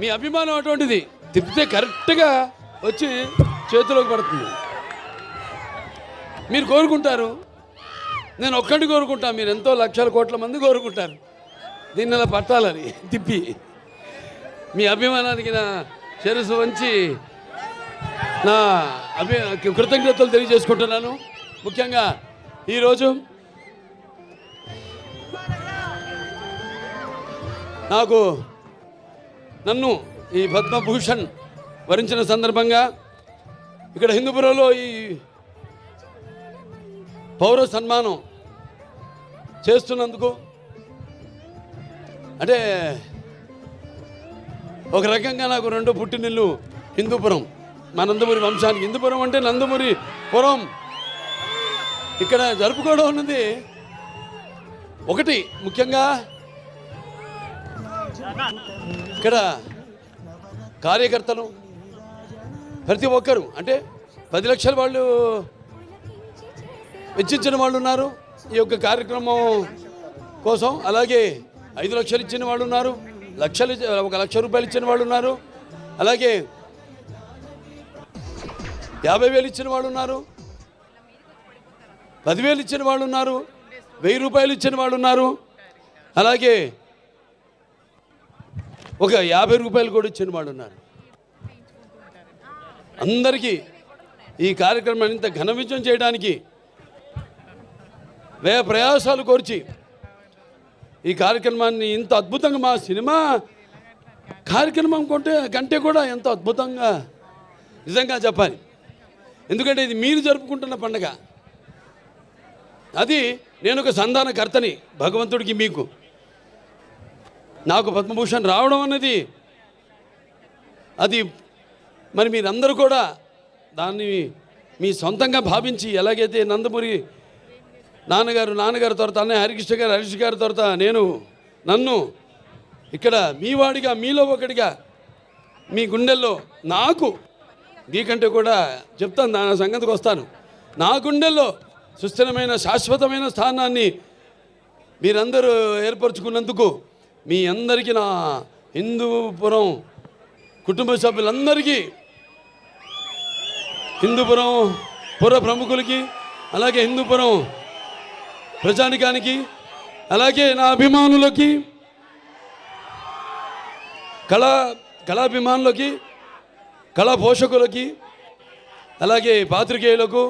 మీ అభిమానం అటువంటిది, తిప్పితే కరెక్ట్గా వచ్చి చేతిలోకి పడుతుంది. మీరు కోరుకుంటారు, నేను ఒక్కటి కోరుకుంటా, మీరు ఎంతో లక్షల కోట్ల మంది కోరుకుంటారు దీన్ని అలా పట్టాలని. తిప్పి మీ అభిమానానికి నా శిరస్సు వంచి నా కృతజ్ఞతలు తెలియజేసుకుంటున్నాను. ముఖ్యంగా ఈరోజు నన్ను ఈ పద్మభూషణ్ వరించిన సందర్భంగా ఇక్కడ హిందూపురంలో ఈ పౌర సన్మానం చేస్తున్నందుకు, అంటే ఒక రకంగా నాకు 2 పుట్టినిల్లు హిందూపురం, మా నందమూరి వంశానికి. హిందూపురం అంటే నందమూరి పురం. ఇక్కడ జరుపుకోవడం ఉన్నది ఒకటి. ముఖ్యంగా ఇక్కడ కార్యకర్తలు ప్రతి ఒక్కరు, అంటే 10 లక్షల వాళ్ళు వెచ్చించిన వాళ్ళు ఉన్నారు ఈ యొక్క కార్యక్రమం కోసం. అలాగే 5 లక్షలు ఇచ్చిన వాళ్ళు ఉన్నారు, 1 లక్ష రూపాయలు ఇచ్చిన వాళ్ళు ఉన్నారు, అలాగే 50,000 ఇచ్చిన వాళ్ళు ఉన్నారు, 10,000 ఇచ్చిన వాళ్ళు ఉన్నారు, 1000 రూపాయలు ఇచ్చిన వాళ్ళు ఉన్నారు, అలాగే ఒక 50 రూపాయలు కూడా ఇచ్చిన వాళ్ళు ఉన్నారు. అందరికీ ఈ కార్యక్రమాన్ని ఇంత ఘన విజయం చేయడానికి వ్యయ ప్రయాసాలు కోర్చి ఈ కార్యక్రమాన్ని ఇంత అద్భుతంగా, మా సినిమా కార్యక్రమం కంటే కూడా ఎంతో అద్భుతంగా నిజంగా చెప్పాలి. ఎందుకంటే ఇది మీరు జరుపుకుంటున్న పండుగ. అది నేను ఒక సంధానకర్తని భగవంతుడికి, మీకు. నాకు పద్మభూషణ్ రావడం అన్నది అది మరి మీరందరూ కూడా దాన్ని మీ సొంతంగా భావించి, ఎలాగైతే నందమూరి నాన్నగారు తర్వాత అన్నయ్య హరీష్ గారి తర్వాత నన్ను ఇక్కడ మీ వాడిగా, మీలో ఒకటిగా, మీ గుండెల్లో నాకు మీకంటే కూడా చెప్తాను, నా సంగతికి వస్తాను, నా గుండెల్లో సుస్థిరమైన శాశ్వతమైన స్థానాన్ని మీరందరూ ఏర్పరచుకున్నందుకు మీ అందరికీ, నా హిందూపురం కుటుంబ సభ్యులందరికీ, హిందూపురం పుర ప్రముఖులకి, అలాగే హిందూపురం ప్రజానికానికి, అలాగే నా అభిమానులకి, కళాభిమానులకి, కళా పోషకులకి, అలాగే పాత్రికేయులకు,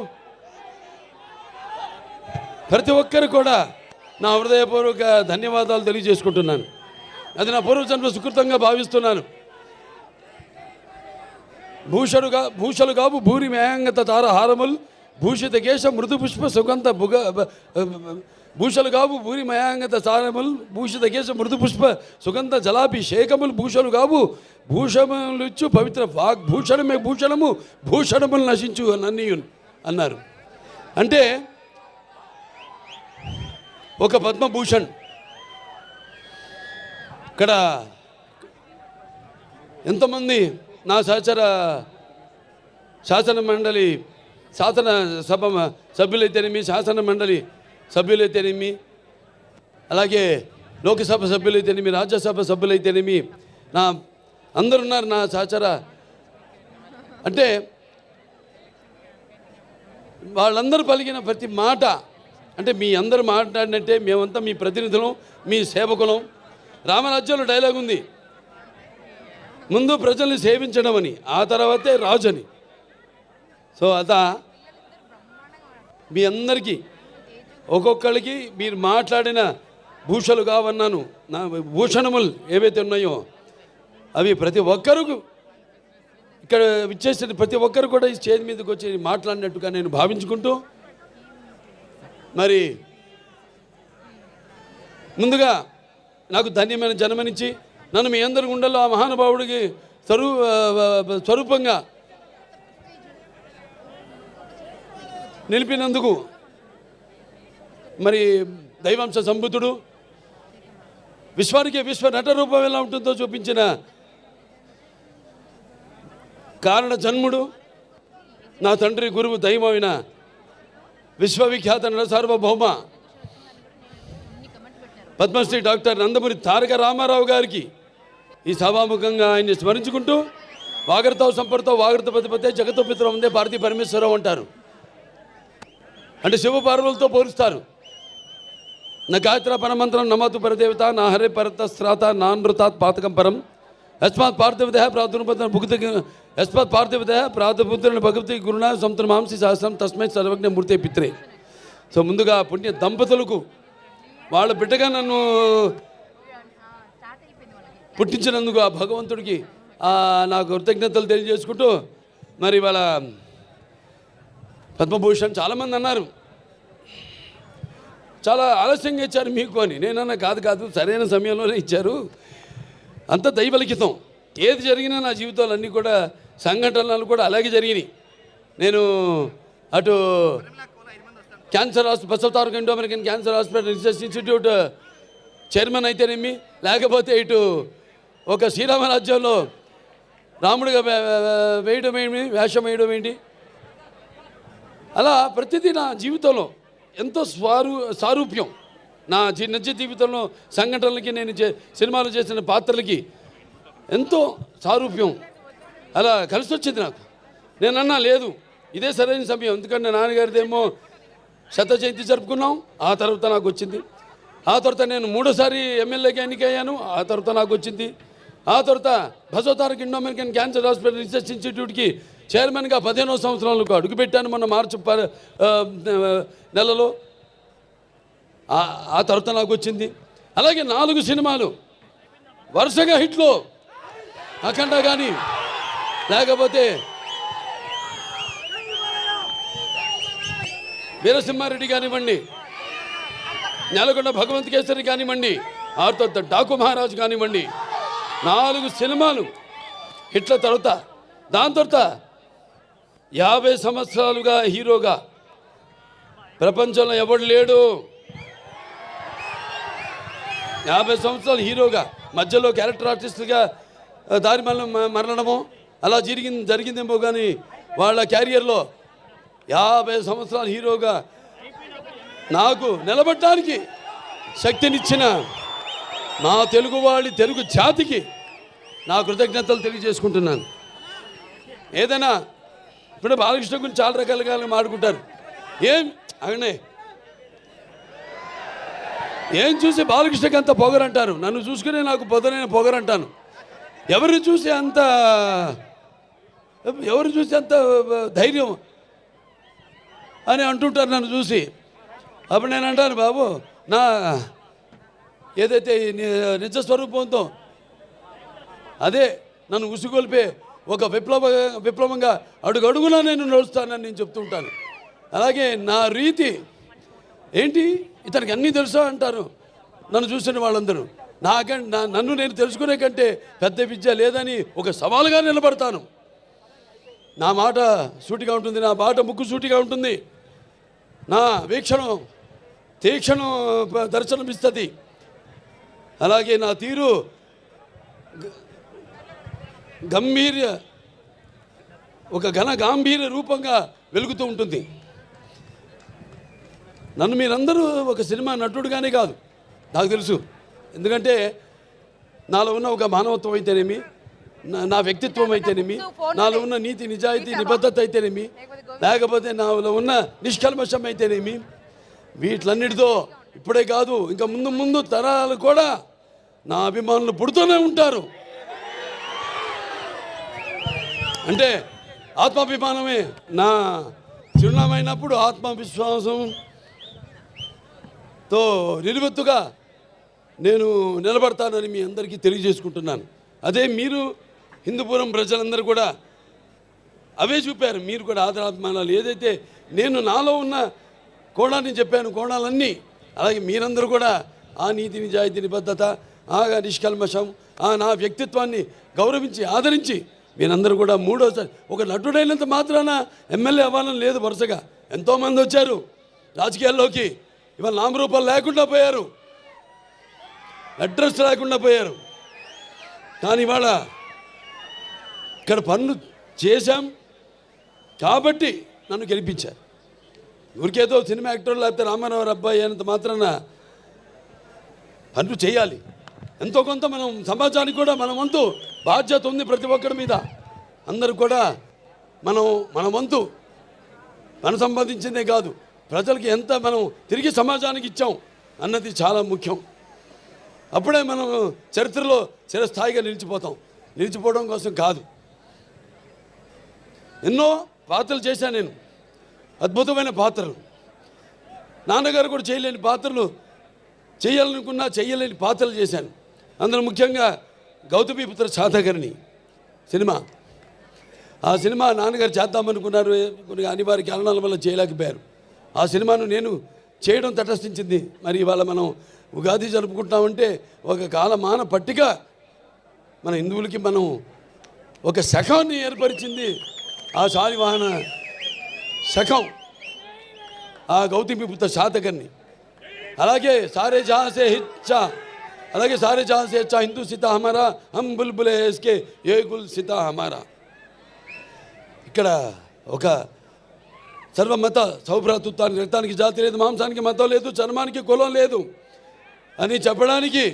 ప్రతి ఒక్కరు కూడా నా హృదయపూర్వక ధన్యవాదాలు తెలియజేసుకుంటున్నాను. అది నా పూర్వజన్మ సుకృతంగా భావిస్తున్నాను. భూషలు కావు భూరి మేయంగత తార హారముల్ భూషిత కేశ మృదు పుష్ప సుగంధ భూషలు కావు భూరి మయాంగత తారముల్ భూషిత కేశ మృదు పుష్ప సుగంధ జలాభిషేకములు భూషలు కావు భూషములిచ్చు పవిత్ర వాగ్భూషణమే భూషణము భూషణములు నశించు నన్నీయున్ అన్నారు. అంటే ఒక పద్మభూషణ్ ఇక్కడ ఎంతమంది నా శాసన సభ సభ్యులైతేనేమి, శాసన మండలి సభ్యులైతేనేమి, అలాగే లోక్సభ సభ్యులైతేనేమి, రాజ్యసభ సభ్యులైతేనేమి, అందరున్నారు నా సహచర. అంటే వాళ్ళందరూ పలికిన ప్రతి మాట, అంటే మీ అందరూ మాట్లాడినట్టే మేమంతా మీ ప్రతినిధులం, మీ సేవకులం. రామరాజ్యంలో డైలాగ్ ఉంది, ముందు ప్రజల్ని సేవించడం అని, ఆ తర్వాతే రాజు అని. సో మీ అందరికీ ఒక్కొక్కరికి మీరు మాట్లాడిన భూషలు కావన్నాను, నా భూషణములు ఏవైతే ఉన్నాయో అవి ప్రతి ఒక్కరు ఇక్కడ విచ్చేసిన ప్రతి ఒక్కరు కూడా ఈ స్టేజ్ మీదకి వచ్చి మాట్లాడినట్టుగా నేను భావించుకుంటూ, మరి ముందుగా నాకు ధన్యమైన జన్మనిచ్చి నన్ను మీ అందరి గుండెల్లో ఆ మహానుభావుడికి స్వరూపంగా నిలిపినందుకు, మరి దైవాంశ సంబుద్ధుడు, విశ్వానికి విశ్వ నట రూపం ఎలా ఉంటుందో చూపించిన కారణ జన్ముడు, నా తండ్రి గురువు దైవమైన విశ్వవిఖ్యాత నట సార్వభౌమ పద్మశ్రీ డాక్టర్ నందమూరి తారక రామారావు గారికి ఈ సభాముఖంగా ఆయన్ని స్మరించుకుంటూ వాగర్తో సంపర్తో వాగర్త పతిపతే జగతో పితరం ఉందే భారతీ పరమేశ్వరం అంటారు. అంటే శివ పార్వతులతో పోలుస్తారు. నా గాయత్ర పరమంత్రం నమతు పరదేవత నా హరే పరత శ్రాత నానృతాత్ పాతకం పరం యస్మాత్ పార్థివదేహ ప్రాతుర్పద భుక్తి యస్మాత్ పార్థివదేహ ప్రాతుపుత్రుని భగవతి గురుణ సంతుల మాంసి సహస్రం తస్మై సర్వజ్ఞ మూర్తే పిత్రే. సో ముందుగా పుణ్య దంపతులకు వాళ్ళ బిడ్డగా నన్ను పుట్టించినందుకు ఆ భగవంతుడికి నాకు కృతజ్ఞతలు తెలియజేసుకుంటూ మరి వాళ్ళ పద్మభూషణ్ చాలామంది అన్నారు చాలా ఆలస్యంగా ఇచ్చారు మీకు అని. నేనన్నా కాదు సరైన సమయంలోనే ఇచ్చారు. అంత దైవలిఖితం. ఏది జరిగినా నా జీవితాలు అన్నీ కూడా సంఘటనలు కూడా అలాగే జరిగినాయి. నేను అటు cancer hospital Basavataraka Indo American cancer hospital research institute chairman అయితేనేమి, లేకపోతే ఇటు ఒక శ్రీరామరాజ్యంలో రాముడిగా వేయడం ఏంటి, వేషం వేయడం ఏంటి, అలా ప్రతిదీ నా జీవితంలో ఎంతో సారూప్యం. నా నిజ జీవితంలో సంఘటనలకి నేను సినిమాలు చేసిన పాత్రలకి ఎంతో సారూప్యం అలా కలిసి వచ్చింది నాకు. నేనన్నా లేదు ఇదే సరైన సమయం. ఎందుకంటే నాన్నగారిదేమో శత జయంతి జరుపుకున్నాం, ఆ తర్వాత నాకు వచ్చింది. ఆ తర్వాత నేను 3వ ఎమ్మెల్యేగా ఎన్నికయ్యాను, ఆ తర్వాత నాకు వచ్చింది. ఆ తర్వాత Basavataraka Indo American cancer hospital research ఇన్స్టిట్యూట్కి చైర్మన్గా 15వ సంవత్సరంలో అడుగుపెట్టాను మొన్న మార్చి నెలలో. ఆ తర్వాత నాకు వచ్చింది. అలాగే 4 సినిమాలు వరుసగా హిట్లో, అఖండ కానీ, లేకపోతే వీరసింహారెడ్డి కానివ్వండి, నెలకొండ భగవంత్ కేసరి కానివ్వండి, ఆ తర్వాత డాకు మహారాజు కానివ్వండి, 4 సినిమాలు హిట్ల తర్వాత దాని తర్వాత 50 సంవత్సరాలుగా హీరోగా ప్రపంచంలో ఎవడు లేడు. 50 సంవత్సరాలు హీరోగా మధ్యలో క్యారెక్టర్ ఆర్టిస్టుగా దారి మరణమో అలా జరిగిందేమో కానీ వాళ్ళ క్యారియర్లో 50 సంవత్సరాలు హీరోగా నాకు నిలబడటానికి శక్తినిచ్చిన నా తెలుగు జాతికి నా కృతజ్ఞతలు తెలియజేసుకుంటున్నాను. ఏదైనా ఇప్పుడు బాలకృష్ణ గురించి చాలా రకాలుగా మాట్లాడుకుంటారు. ఏం చూసి బాలకృష్ణకి అంత పొగరంటారు, నన్ను చూసుకునే నాకు పొదనైన పొగరంటాను. ఎవరిని చూసి అంత ధైర్యం అని అంటుంటారు నన్ను చూసి. అప్పుడు నేను అంటాను, బాబు నా ఏదైతే నిజస్వరూపంతో అదే నన్ను ఉసిగొల్పే ఒక విప్లవంగా అడుగడుగునా నేను నడుస్తానని నేను చెప్తూ ఉంటాను. అలాగే నా రీతి ఏంటి, ఇతనికి అన్నీ తెలుసా అంటారు నన్ను చూసిన వాళ్ళందరూ. నన్ను నేను తెలుసుకునే కంటే పెద్ద విద్య లేదని ఒక సవాలుగా నిలబడతాను. నా మాట సూటిగా ఉంటుంది, నా మాట ముక్కు సూటిగా ఉంటుంది, నా వీక్షణం తీక్షణం దర్శనమిస్తుంది. అలాగే నా తీరు ఒక గాంభీర్య రూపంగా వెలుగుతూ ఉంటుంది. నన్ను మీరందరూ ఒక సినిమా నటుడుగానే కాదు నాకు తెలుసు. ఎందుకంటే నాలో ఉన్న ఒక మానవత్వం అయితేనేమి, నా వ్యక్తిత్వం అయితేనేమి, నాలో ఉన్న నీతి నిజాయితీ నిబద్ధత అయితేనేమి, లేకపోతే నాలో ఉన్న నిష్కల్మషం అయితేనేమి, వీటిలన్నిటితో ఇప్పుడే కాదు ఇంకా ముందు తరాలు కూడా నా అభిమానులు పుడుతూనే ఉంటారు. అంటే ఆత్మాభిమానమే నా చిరునామైనప్పుడు ఆత్మవిశ్వాసంతో నిలువెత్తుగా నేను నిలబడతానని మీ అందరికీ తెలియజేసుకుంటున్నాను. అదే మీరు హిందూపురం ప్రజలందరూ కూడా అవే చూపారు. మీరు కూడా ఆదరాభిమానాలు ఏదైతే నేను నాలో ఉన్న కోణాన్ని చెప్పాను, కోణాలన్నీ అలాగే మీరందరూ కూడా ఆ నీతి నిజాయితీ నిబద్ధత, ఆ నిష్కల్మషం, నా వ్యక్తిత్వాన్ని గౌరవించి ఆదరించి మీరందరూ కూడా మూడోసారి ఒక నటుడైనంత మాత్రాన ఎమ్మెల్యే అవ్వాలని లేదు. వరుసగా ఎంతోమంది వచ్చారు రాజకీయాల్లోకి, ఇవాళ నామరూపాలు లేకుండా పోయారు, అడ్రస్ లేకుండా పోయారు. కానీ ఇవాళ ఇక్కడ పనులు చేశాం కాబట్టి నన్ను గెలిపించారు. ఊరికేదో సినిమా యాక్టర్ లేకపోతే రామారావు అబ్బాయి అయినంత మాత్రాన పనులు చేయాలి. ఎంతో కొంత మనం సమాజానికి కూడా మన వంతు బాధ్యత ఉంది ప్రతి ఒక్కరి మీద. అందరూ కూడా మన వంతు మనం సంపాదించిందే కాదు, ప్రజలకి ఎంత మనం తిరిగి సమాజానికి ఇచ్చాం అన్నది చాలా ముఖ్యం. అప్పుడే మనం చరిత్రలో చిరస్థాయిగా నిలిచిపోవడం కోసం కాదు. ఎన్నో పాత్రలు చేశాను నేను, అద్భుతమైన పాత్రలు. నాన్నగారు కూడా చేయలేని పాత్రలు, చేయాలనుకున్నా చేయలేని పాత్రలు చేశాను. అందులో ముఖ్యంగా గౌతమిపుత్ర శాతకర్ణి సినిమా. ఆ సినిమా నాన్నగారు చేద్దామనుకున్నారు, కొన్ని అనివార్య కారణాల వల్ల చేయలేకపోయారు. ఆ సినిమాను నేను చేయడం తటస్థించింది. మరి ఇవాళ మనం ఉగాది జరుపుకుంటామంటే ఒక కాలమాన పట్టిక మన హిందువులకి మనం ఒక శకాన్ని ఏర్పరిచింది. ఆ శాలివాహన శకం ఆ గౌతమిపుత్ర శాతకర్ణి. అలాగే సారే జహాసే హిచ్చా, అలాగే సారే జహాసే హెచ్చా హిందూ సీతా హమారా, హమ్ బుల్బులే ఇస్కే ఏ గుల్ సీతా హమారా. ఇక్కడ ఒక సర్వమత సౌభ్రాతృత్వానికి, రక్తానికి జాతి లేదు, మాంసానికి మతం లేదు, చర్మానికి కులం లేదు అని చెప్పడానికి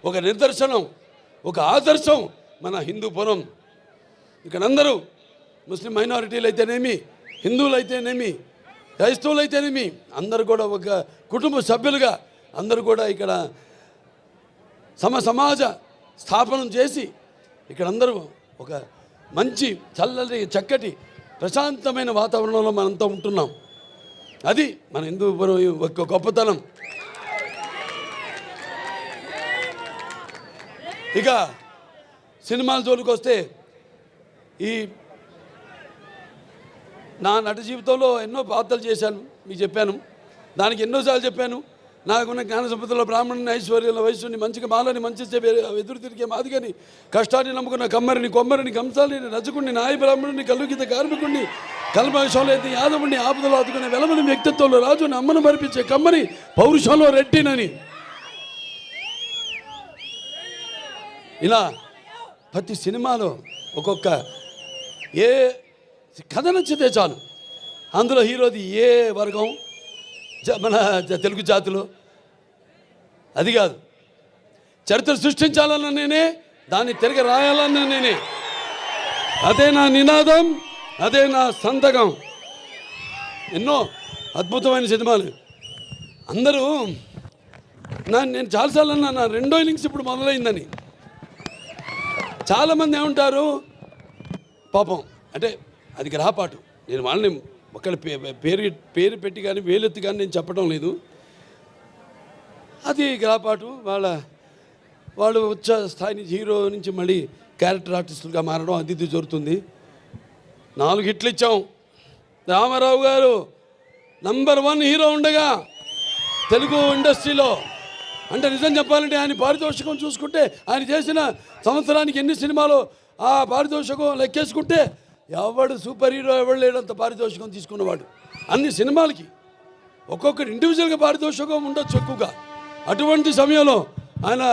ఒక నిదర్శనం, ఒక ఆదర్శం మన హిందూపురం. ఇక్కడ అందరూ ముస్లిం మైనారిటీలు అయితేనేమి, హిందువులు అయితేనేమి, క్రైస్తవులు అయితేనేమి, అందరూ కూడా ఒక కుటుంబ సభ్యులుగా అందరూ కూడా ఇక్కడ సమాజ స్థాపనం చేసి ఇక్కడ అందరూ ఒక మంచి చల్లటి చక్కటి ప్రశాంతమైన వాతావరణంలో మనంతా ఉంటున్నాం. అది మన హిందూపురం ఒక గొప్పతనం. ఇక సినిమాల జోలికి వస్తే, ఈ నా నట జీవితంలో ఎన్నో పాత్రలు చేశాను, మీకు చెప్పాను. దానికి ఎన్నోసార్లు చెప్పాను. నాకున్న జ్ఞాన సంపదలో బ్రాహ్మణుని, ఐశ్వర్యంలో వయస్సుని, మంచిగా మాలని, మంచి ఎదురు తిరిగే మాదిగని, కష్టాన్ని నమ్ముకున్న కమ్మరిని, కొమ్మరిని, కంసాలిని, రజకుడిని, నాయ బ్రాహ్మణుని, కలుగిత కార్మికుడిని, కల్మషంలో అయితే యాదవుడిని, ఆపదలో ఆదుకునే వెలమని, వ్యక్తిత్వంలో రాజుని, అమ్మను మరిపించే కమ్మని, పౌరుషంలో రెట్టినని, ఇలా ప్రతి సినిమాలో ఒక్కొక్క ఏ కథ నచ్చితే చాలు, అందులో హీరోది ఏ వర్గం మన తెలుగు జాతిలో అది కాదు. చరిత్ర సృష్టించాలన్న నేనే, దాన్ని తిరిగి రాయాలన్న నేనే. అదే నా నినాదం, అదే నా సంతకం. ఎన్నో అద్భుతమైన సినిమాలు. అందరూ నేను చాలాసార్లు అన్నా, నా రెండో ఇన్నింగ్స్ ఇప్పుడు మొదలైందని. చాలామంది ఏమంటారు, పాపం అంటే అది గ్రహపాటు. నేను వాళ్ళని ఒకళ్ళ పేరు పెట్టి కానీ వేలెత్తి కానీ నేను చెప్పడం లేదు. అది గ్రహపాటు. వాళ్ళు ఉచ్చ స్థాయి నుంచి, హీరో నుంచి మళ్ళీ క్యారెక్టర్ ఆర్టిస్టులుగా మారడం అది జరుగుతుంది. 4 హిట్లు ఇచ్చాం. రామారావు గారు నంబర్ 1 హీరో ఉండగా తెలుగు ఇండస్ట్రీలో, అంటే నిజం చెప్పాలంటే ఆయన పారితోషికం చూసుకుంటే, ఆయన చేసిన సంవత్సరానికి ఎన్ని సినిమాలు ఆ పారితోషికం లెక్కేసుకుంటే ఎవడు సూపర్ హీరో ఎవడు లేడంత పారితోషికం తీసుకున్నవాడు. అన్ని సినిమాలకి ఒక్కొక్కటి ఇండివిజువల్గా పారితోషికం ఉండొచ్చు ఎక్కువగా. అటువంటి సమయంలో ఆయన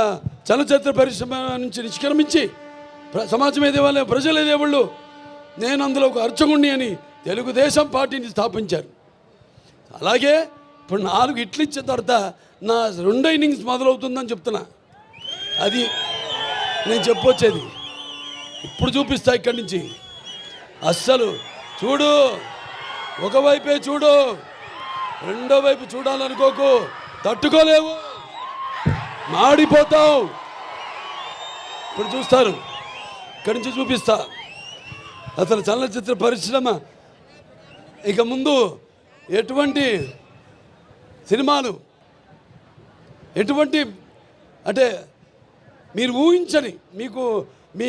చలనచిత్ర పరిశ్రమ నుంచి నిష్క్రమించి సమాజం ఏదేవాళ్ళు, ప్రజలు ఏదేవాళ్ళు, నేను అందులో ఒక అర్చకుణ్ణి అని తెలుగుదేశం పార్టీని స్థాపించారు. అలాగే ఇప్పుడు 4 హిట్లు ఇచ్చిన తర్వాత నా రెండో ఇన్నింగ్స్ మొదలవుతుందని చెప్తున్నా. అది నేను చెప్పొచ్చేది. ఇప్పుడు చూపిస్తా ఇక్కడి నుంచి. అస్సలు చూడు, ఒకవైపే చూడు, రెండో వైపు చూడాలనుకోకు, తట్టుకోలేవు, మాడిపోతావు. ఇప్పుడు చూస్తారు, ఇక్కడి నుంచి చూపిస్తా. అసలు చలనచిత్ర పరిశ్రమ ఇక ముందు ఎటువంటి సినిమాలు, ఎటువంటి అంటే మీరు ఊహించని, మీకు మీ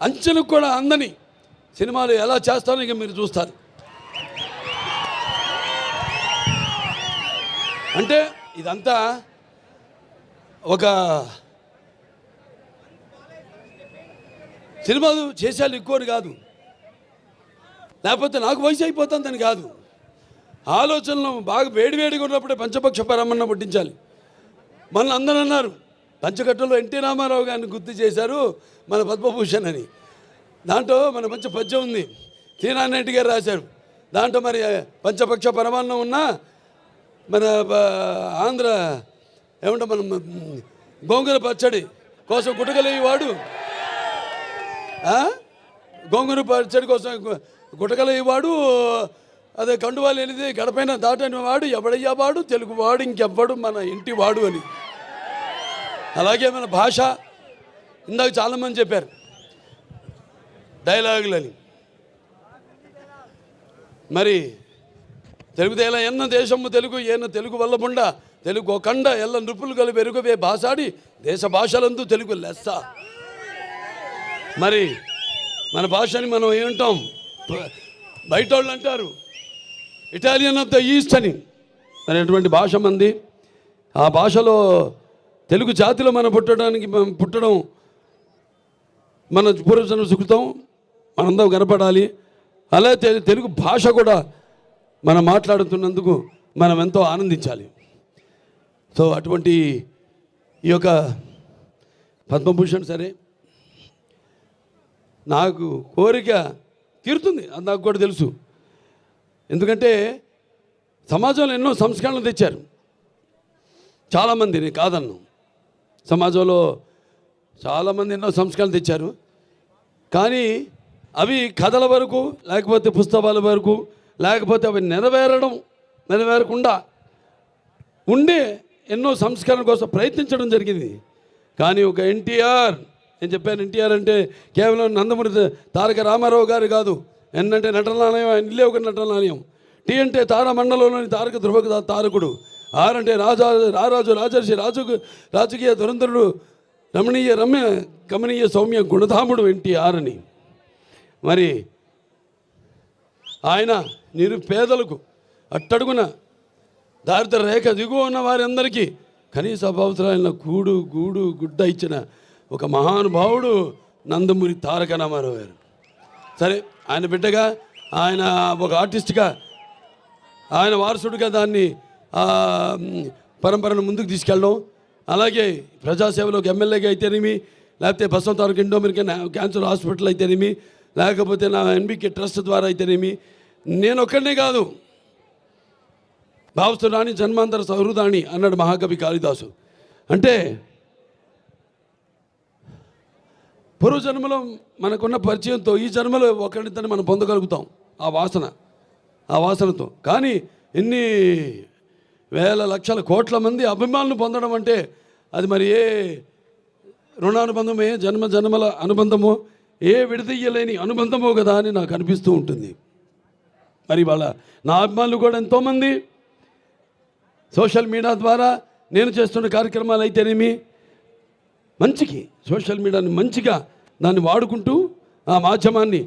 అంచెలకు కూడా అందని సినిమాలు ఎలా చేస్తారో ఇక మీరు చూస్తారు. అంటే ఇదంతా ఒక సినిమాలు చేసేయాలి ఎక్కువని కాదు, లేకపోతే నాకు వయసు అయిపోతుందని కాదు. ఆలోచనలు బాగా వేడివేడిగా ఉన్నప్పుడే పంచపక్ష పరమన్న పుట్టించాలి. మన అందరూ అన్నారు, పంచకట్టులో ఎన్టీ రామారావు గారిని గుర్తు చేశారు మన పద్మభూషణ్ అని. దాంట్లో మన మంచి పద్యం ఉంది, తీనారెడ్డి గారు రాశారు. దాంట్లో మరి పంచపక్ష పరమాన్నం ఉన్నా మన ఆంధ్ర ఏమంటే మనం గోంగూర పచ్చడి కోసం గుటకలేవాడు, గోంగూర పచ్చడి కోసం గుటకలేవాడు, అదే కండువాలు లేనిది గడపైన దాటని వాడు ఎవడయ్యా వాడు, తెలుగువాడు ఇంకెవ్వడు మన ఇంటి వాడు అని. అలాగే మన భాష, ఇందాక చాలామంది చెప్పారు డైలాగులని. మరి తెలుగుదేలా ఎన్న దేశము తెలుగు ఏన తెలుగు వల్లముండ తెలుగు కండ ఎల్ల నృపులు కలిపి ఎరుగవే భాషాడి దేశ భాషలందు తెలుగు లెస్స. మరి మన భాషని మనం ఏమంటాం, బయట వాళ్ళు అంటారు ఇటాలియన్ ఆఫ్ ద ఈస్ట్ అని. మరి అటువంటి భాష మంది. ఆ భాషలో తెలుగు జాతిలో మనం పుట్టడం మన పూర్వజన్మ సుకృతం, మనందరం కనపడాలి. అలా తెలుగు భాష కూడా మనం మాట్లాడుతున్నందుకు మనం ఎంతో ఆనందించాలి. సో అటువంటి ఈ యొక్క పద్మభూషణ్ సరే నాకు కోరిక తీరుతుంది, అది నాకు కూడా తెలుసు. ఎందుకంటే సమాజంలో ఎన్నో సంస్కరణలు తెచ్చారు చాలామంది, నేను కాదన్ను. సమాజంలో చాలామంది ఎన్నో సంస్కరణలు తెచ్చారు, కానీ అవి కథల వరకు, లేకపోతే పుస్తకాల వరకు, లేకపోతే అవి నెరవేరకుండా ఉండే ఎన్నో సంస్కరణ కోసం ప్రయత్నించడం జరిగింది. కానీ ఒక ఎన్టీఆర్, నేను చెప్పాను ఎన్టీఆర్ అంటే కేవలం నందమూరి తారక రామారావు గారు కాదు. ఎన్ అంటే నటనాలయం, ఆయన ఇల్లే ఒక నటనాలయం. టీ అంటే తారామండలంలోని తారక ధ్రువ తారకుడు. ఆర్ అంటే రారాజు రాజర్షి రాజకీయ దురంధరుడు, రమణీయ గమనీయ సౌమ్య గుణధాముడు ఎన్టీఆర్ అని. మరి ఆయన నిరుపేదలకు, అట్టడుగున దారిద్ర రేఖ దిగువ ఉన్న వారందరికీ కనీస అవసరాలైన కూడు గూడు గుడ్డ ఇచ్చిన ఒక మహానుభావుడు నందమూరి తారక రామారావు గారు. సరే, ఆయన బిడ్డగా, ఆయన ఒక ఆర్టిస్ట్గా, ఆయన వారసుడిగా దాన్ని పరంపరను ముందుకు తీసుకెళ్ళడం, అలాగే ప్రజాసేవలోకి ఎమ్మెల్యేగా అయితేనేమి, లేకపోతే బసవంతారక ఇండో అమెరికన్ క్యాన్సర్ హాస్పిటల్ అయితేనేమి, లేకపోతే నా ఎన్బికే ట్రస్ట్ ద్వారా అయితేనేమి, నేను ఒక్కడనే కాదు, భావస్తురాణి జన్మాంతర సహృదాణి అన్నాడు మహాకవి కాళిదాసు. అంటే పూర్వజన్మలో మనకున్న పరిచయంతో ఈ జన్మలో ఒకరిద్దరిని మనం పొందగలుగుతాం ఆ వాసనతో. కానీ ఎన్ని వేల లక్షల కోట్ల మంది అభిమానులు పొందడం అంటే అది మరి ఏ రుణానుబంధమో, ఏ జన్మల అనుబంధమో, ఏ విడదీయలేని అనుబంధమో కదా అని నాకు అనిపిస్తూ ఉంటుంది. మరి వాళ్ళ నా అభిమానులు కూడా ఎంతోమంది సోషల్ మీడియా ద్వారా నేను చేస్తున్న కార్యక్రమాలు అయితేనేమి, మంచికి సోషల్ మీడియాని మంచిగా దాన్ని వాడుకుంటూ ఆ మాధ్యమాన్ని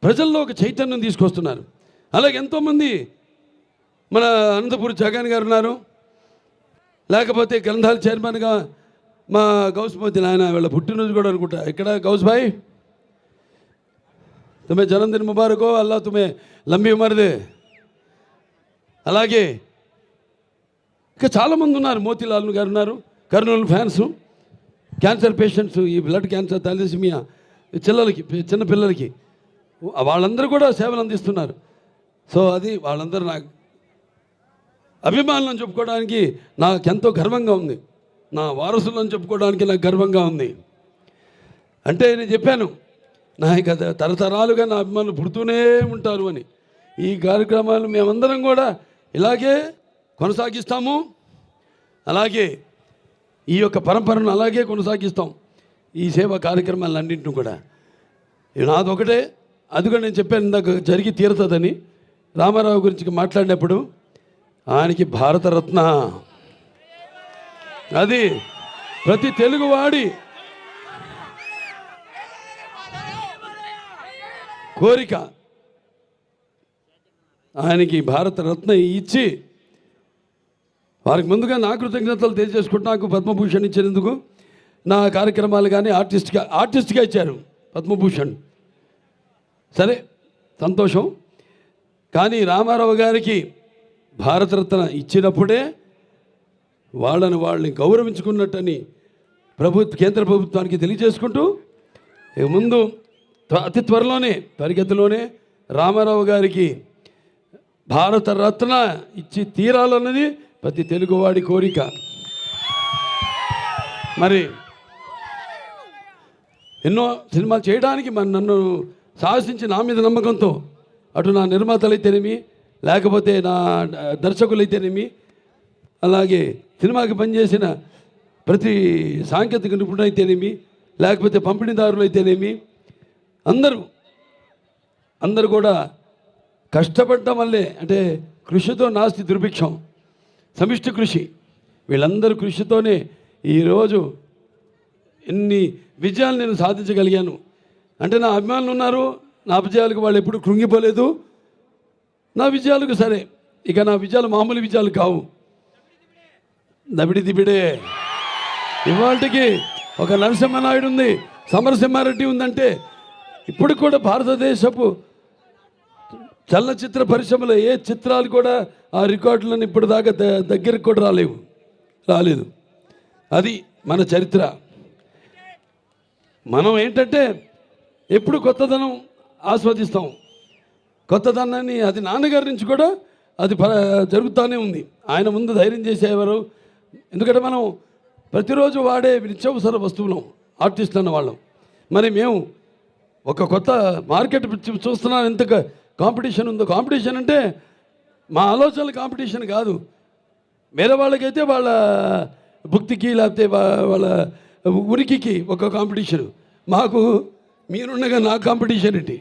ప్రజల్లో ఒక చైతన్యం తీసుకొస్తున్నారు. అలాగే ఎంతోమంది మన అనంతపూర్ జగన్ గారు ఉన్నారు, లేకపోతే గ్రంథాల చైర్మన్గా మా గౌస్మతి నాయన వీళ్ళ పుట్టినరోజు కూడా అనుకుంటా. ఇక్కడ గౌస్ భాయ్ తుమ్మే జన్మదిన ముబారకో, అల్లా తుమ్మే లంబీ ఉమర్దే. అలాగే ఇంకా చాలామంది ఉన్నారు, మోతీలాల్ గారు ఉన్నారు, కర్నూలు ఫ్యాన్స్, క్యాన్సర్ పేషెంట్స్, ఈ బ్లడ్ క్యాన్సర్, థాలసీమియా చిన్నపిల్లలకి వాళ్ళందరూ కూడా సేవలు అందిస్తున్నారు. సో అది వాళ్ళందరూ నాకు అభిమానులను చెప్పుకోవడానికి నాకెంతో గర్వంగా ఉంది, నా వారసులను చెప్పుకోవడానికి నాకు గర్వంగా ఉంది. అంటే నేను చెప్పాను నాకు తరతరాలుగా నా అభిమానులు పుడుతూనే ఉంటారు అని. ఈ కార్యక్రమాలు మేమందరం కూడా ఇలాగే కొనసాగిస్తాము, అలాగే ఈ యొక్క పరంపరను అలాగే కొనసాగిస్తాం. ఈ సేవా కార్యక్రమాలన్నింటినీ కూడా నాదొకటే, అది కూడా నేను చెప్పాను ఇందాక జరిగి తీరుతుందని. రామారావు గురించి మాట్లాడినప్పుడు ఆయనకి భారతరత్న, అది ప్రతి తెలుగువాడి కోరిక. ఆయనకి భారతరత్న ఇచ్చి వారికి ముందుగా నా కృతజ్ఞతలు తెలియజేసుకుంటూ నాకు పద్మభూషణ్ ఇచ్చినందుకు, నా కార్యక్రమాలు కానీ ఆర్టిస్ట్గా ఇచ్చారు పద్మభూషణ్. సరే, సంతోషం. కానీ రామారావు గారికి భారతరత్న ఇచ్చినప్పుడే వాళ్ళని గౌరవించుకున్నట్టని కేంద్ర ప్రభుత్వానికి తెలియజేసుకుంటూ, ముందు అతి త్వరితగతిలోనే రామారావు గారికి భారతరత్న ఇచ్చి తీరాలన్నది ప్రతి తెలుగువాడి కోరిక. మరి ఎన్నో సినిమాలు చేయడానికి నన్ను సాహసించి నా మీద నమ్మకంతో అటు నా నిర్మాతలైతేనేమి, లేకపోతే నా దర్శకులైతేనేమి, అలాగే సినిమాకి పనిచేసిన ప్రతి సాంకేతిక నిపుణులైతేనేమి, లేకపోతే పంపిణీదారులు అయితేనేమి, అందరూ కూడా కష్టపడటం వల్లే, అంటే కృషితో నాస్తి దుర్భిక్షం, సమిష్టి కృషి, వీళ్ళందరూ కృషితోనే ఈరోజు ఎన్ని విజయాలు నేను సాధించగలిగాను. అంటే నా అభిమానులు ఉన్నారు, నా విజయాలకు వాళ్ళు ఎప్పుడు కృంగిపోలేదు. నా విజయాలకు సరే, ఇక నా విజయాలు మామూలు విజయాలు కావు, దబిడి దిబిడే. ఇవాళకి ఒక నరసింహనాయుడు ఉంది, సమరసింహారెడ్డి ఉందంటే ఇప్పుడు కూడా భారతదేశపు చలనచిత్ర పరిశ్రమలో ఏ చిత్రాలు కూడా ఆ రికార్డులను ఇప్పటిదాకా దగ్గరికి కూడా రాలేదు. అది మన చరిత్ర. మనం ఏంటంటే ఎప్పుడు కొత్తదనం ఆస్వాదిస్తాం. కొత్తదనాన్ని అది నాన్నగారి నుంచి కూడా అది జరుగుతూనే ఉంది. ఆయన ముందు ధైర్యం చేసేవారు. ఎందుకంటే మనం ప్రతిరోజు వాడే నిత్యావసర వస్తువులం, ఆర్టిస్ట్ అన్న వాళ్ళం. మరి మేము ఒక కొత్త మార్కెట్ చూస్తున్నాం, ఎంత కాంపిటీషన్ ఉందో. కాంపిటీషన్ అంటే మా ఆలోచనల కాంపిటీషన్ కాదు. వేరే వాళ్ళకైతే వాళ్ళ భుక్తికి లేకపోతే వాళ్ళ ఉనికికి ఒక కాంపిటీషన్. మాకు మీరుండగా నా కాంపిటీషన్ ఏంటి?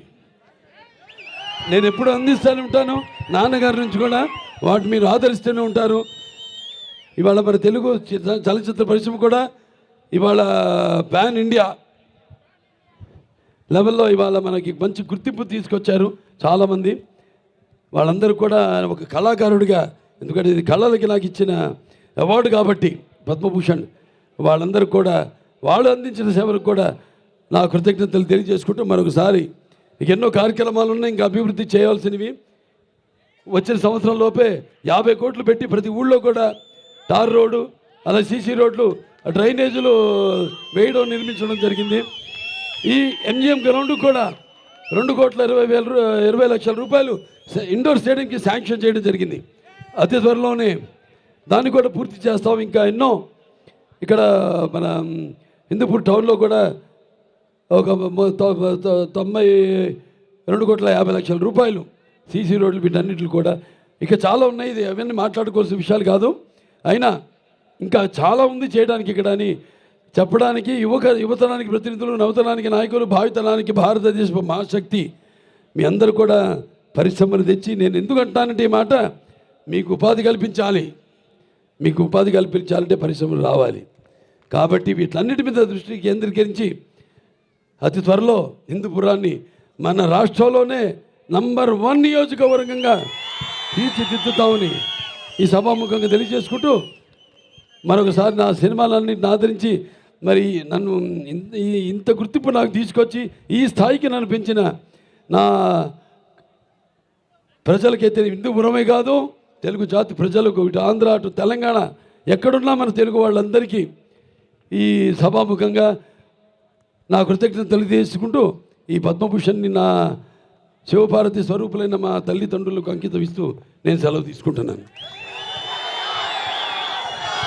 నేను ఎప్పుడు అందిస్తూనే ఉంటాను, నాన్నగారి నుంచి కూడా వాటి మీరు ఆదరిస్తూనే ఉంటారు. ఇవాళ మన తెలుగు చలనచిత్ర పరిశ్రమ కూడా ఇవాళ పాన్ ఇండియా లెవెల్లో ఇవాళ మనకి మంచి గుర్తింపు తీసుకొచ్చారు చాలామంది. వాళ్ళందరూ కూడా ఒక కళాకారుడిగా, ఎందుకంటే ఇది కళలకి నాకు ఇచ్చిన అవార్డు కాబట్టి పద్మభూషణ్, వాళ్ళందరూ కూడా వాళ్ళు అందించిన సేవలకు కూడా నా కృతజ్ఞతలు తెలియజేసుకుంటూ మరొకసారి ఇక ఎన్నో కార్యక్రమాలు ఉన్నాయి, ఇంకా అభివృద్ధి చేయాల్సినవి. వచ్చిన సంవత్సరం లోపే 50 కోట్లు పెట్టి ప్రతి ఊళ్ళో కూడా తార్ రోడ్డు, అలా సీసీ రోడ్లు, డ్రైనేజీలు వేయడం, నిర్మించడం జరిగింది. ఈ ఎంజిఎం గ్రౌండ్ కూడా 2,20,00,000 రూపాయలు ఇండోర్ స్టేడియంకి శాంక్షన్ చేయడం జరిగింది. అతి త్వరలోనే దాన్ని కూడా పూర్తి చేస్తాం. ఇంకా ఎన్నో ఇక్కడ మన హిందూపూర్ టౌన్లో కూడా ఒక 92,50,00,000 రూపాయలు సీసీ రోడ్లు, వీటన్నిటిని కూడా ఇక చాలా ఉన్నాయి. ఇది అవన్నీ మాట్లాడుకోవాల్సిన విషయాలు కాదు. అయినా ఇంకా చాలా ఉంది చేయడానికి ఇక్కడ అని చెప్పడానికి యువతరానికి ప్రతినిధులు, నవతరానికి నాయకులు, భావితరానికి భారతదేశపు మహాశక్తి మీ అందరూ కూడా పరిశ్రమలు తెచ్చి, నేను ఎందుకు అంటానంటే ఈ మాట, మీకు ఉపాధి కల్పించాలి. మీకు ఉపాధి కల్పించాలంటే పరిశ్రమలు రావాలి. కాబట్టి వీటన్నిటి మీద దృష్టి కేంద్రీకరించి అతి త్వరలో హిందూపురాన్ని మన రాష్ట్రంలోనే నంబర్ 1 నియోజకవర్గంగా తీర్చిదిద్దుతామని ఈ సభాముఖంగా తెలియజేసుకుంటూ, మరొకసారి నా సినిమాలన్నింటిని ఆదరించి మరి నన్ను ఇంత గుర్తింపు నాకు తీసుకొచ్చి ఈ స్థాయికి నన్ను పెంచిన నా ప్రజలకైతే హిందూపురమే కాదు, తెలుగు జాతి ప్రజలకు, ఇటు ఆంధ్ర అటు తెలంగాణ ఎక్కడున్నా మన తెలుగు వాళ్ళందరికీ ఈ సభాముఖంగా నా కృతజ్ఞత తెలియజేసుకుంటూ ఈ పద్మభూషణ్ని నా శివపార్వతి స్వరూపులైన మా తల్లిదండ్రులకు అంకితం ఇస్తూ నేను సెలవు తీసుకుంటున్నాను.